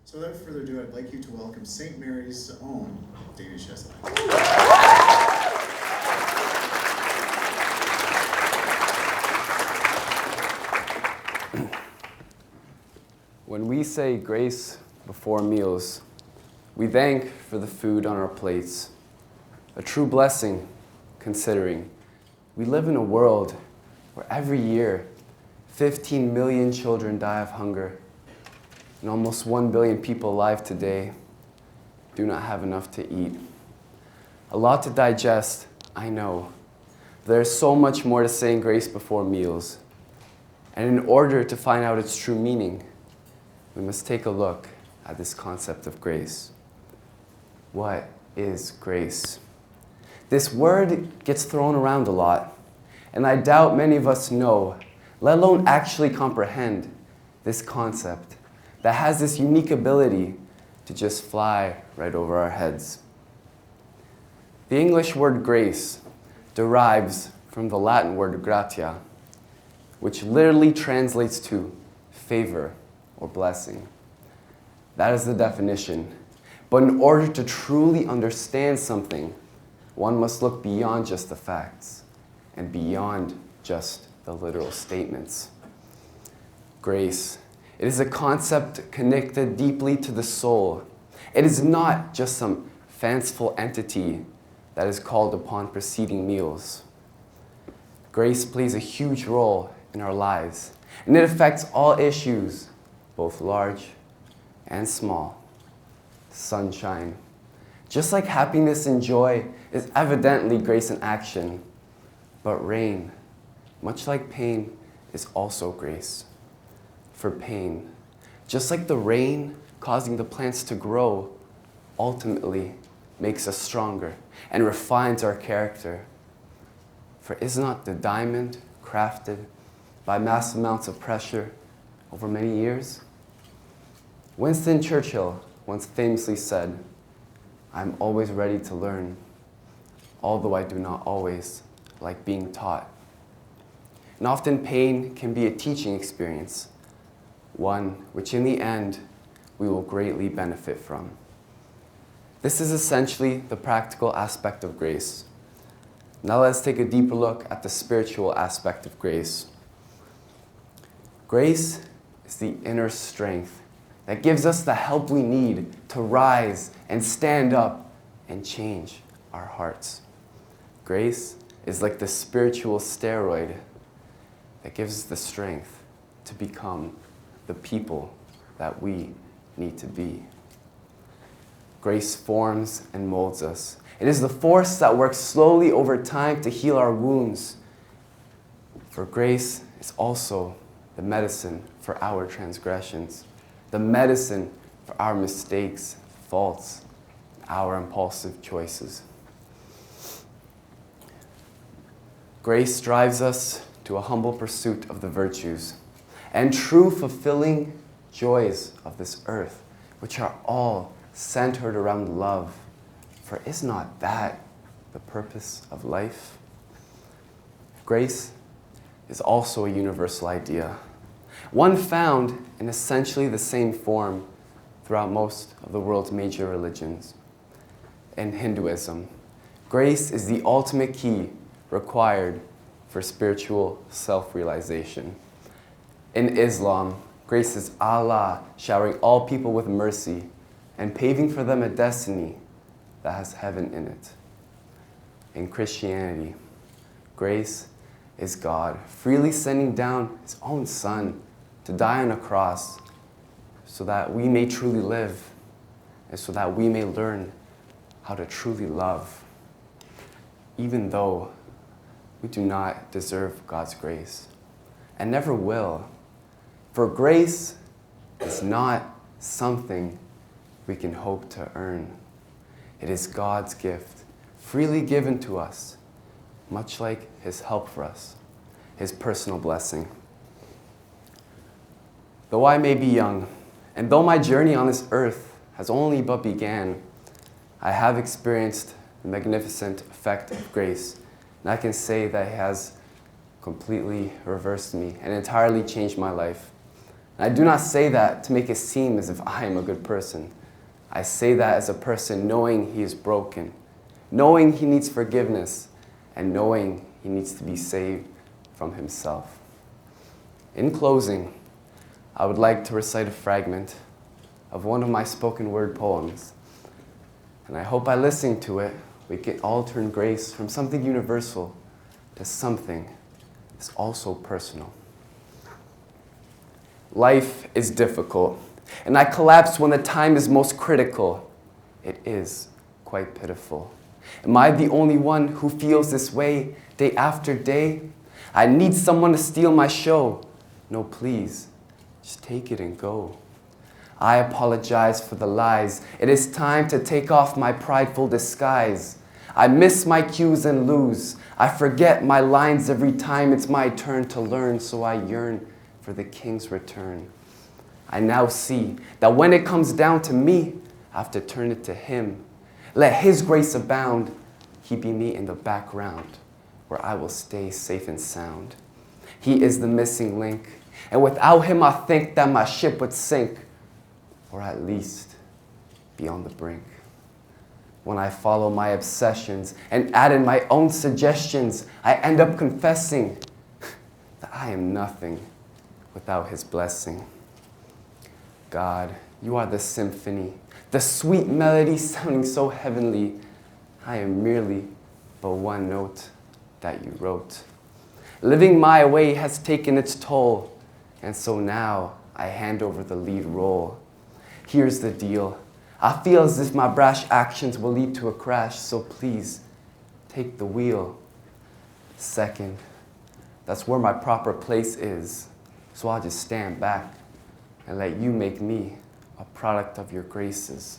So without further ado, I'd like you to welcome St. Mary's own Damian. When we say grace before meals, we thank for the food on our plates. A true blessing, considering we live in a world where every year 15 million children die of hunger, and almost 1 billion people alive today do not have enough to eat. A lot to digest, I know. There's so much more to saying grace before meals. And in order to find out its true meaning, we must take a look at this concept of grace. What is grace? This word gets thrown around a lot, and I doubt many of us know, let alone actually comprehend, this concept that has this unique ability to just fly right over our heads. The English word grace derives from the Latin word gratia, which literally translates to favor or blessing. That is the definition. But in order to truly understand something, one must look beyond just the facts and beyond just the literal statements. Grace. It is a concept connected deeply to the soul. It is not just some fanciful entity that is called upon preceding meals. Grace plays a huge role in our lives, and it affects all issues, both large and small. Sunshine. Just like happiness and joy is evidently grace in action, but rain, much like pain, is also grace. For pain, just like the rain causing the plants to grow, ultimately makes us stronger and refines our character. For is not the diamond crafted by mass amounts of pressure over many years? Winston Churchill once famously said, "I'm always ready to learn, although I do not always like being taught." And often pain can be a teaching experience, one which in the end we will greatly benefit from. This is essentially the practical aspect of grace. Now let's take a deeper look at the spiritual aspect of grace. Grace is the inner strength that gives us the help we need to rise and stand up and change our hearts. Grace is like the spiritual steroid that gives us the strength to become the people that we need to be. Grace forms and molds us. It is the force that works slowly over time to heal our wounds. For grace is also the medicine for our transgressions, the medicine for our mistakes, faults, our impulsive choices. Grace drives us to a humble pursuit of the virtues and true fulfilling joys of this earth, which are all centered around love. For is not that the purpose of life? Grace is also a universal idea, one found in essentially the same form throughout most of the world's major religions. In Hinduism, grace is the ultimate key required for spiritual self-realization. In Islam, grace is Allah showering all people with mercy and paving for them a destiny that has heaven in it. In Christianity, grace is God freely sending down His own Son to die on a cross so that we may truly live and so that we may learn how to truly love, even though we do not deserve God's grace and never will. For grace is not something we can hope to earn. It is God's gift, freely given to us, much like His help for us, His personal blessing. Though I may be young, and though my journey on this earth has only but began, I have experienced the magnificent effect of grace, and I can say that it has completely reversed me and entirely changed my life. And I do not say that to make it seem as if I am a good person. I say that as a person knowing he is broken, knowing he needs forgiveness, and knowing he needs to be saved from himself. In closing, I would like to recite a fragment of one of my spoken word poems. And I hope by listening to it, we can all turn grace from something universal to something that's also personal. Life is difficult, and I collapse when the time is most critical. It is quite pitiful. Am I the only one who feels this way day after day? I need someone to steal my show. No, please, just take it and go. I apologize for the lies. It is time to take off my prideful disguise. I miss my cues and lose. I forget my lines every time it's my turn to learn, so I yearn for the King's return. I now see that when it comes down to me, I have to turn it to Him. Let His grace abound, keeping me in the background, where I will stay safe and sound. He is the missing link, and without Him I think that my ship would sink, or at least be on the brink. When I follow my obsessions and add in my own suggestions, I end up confessing that I am nothing without His blessing. God, you are the symphony, the sweet melody sounding so heavenly. I am merely but one note that you wrote. Living my way has taken its toll, and so now I hand over the lead role. Here's the deal. I feel as if my brash actions will lead to a crash, so please take the wheel. Second, that's where my proper place is, so I'll just stand back and let you make me a product of your graces.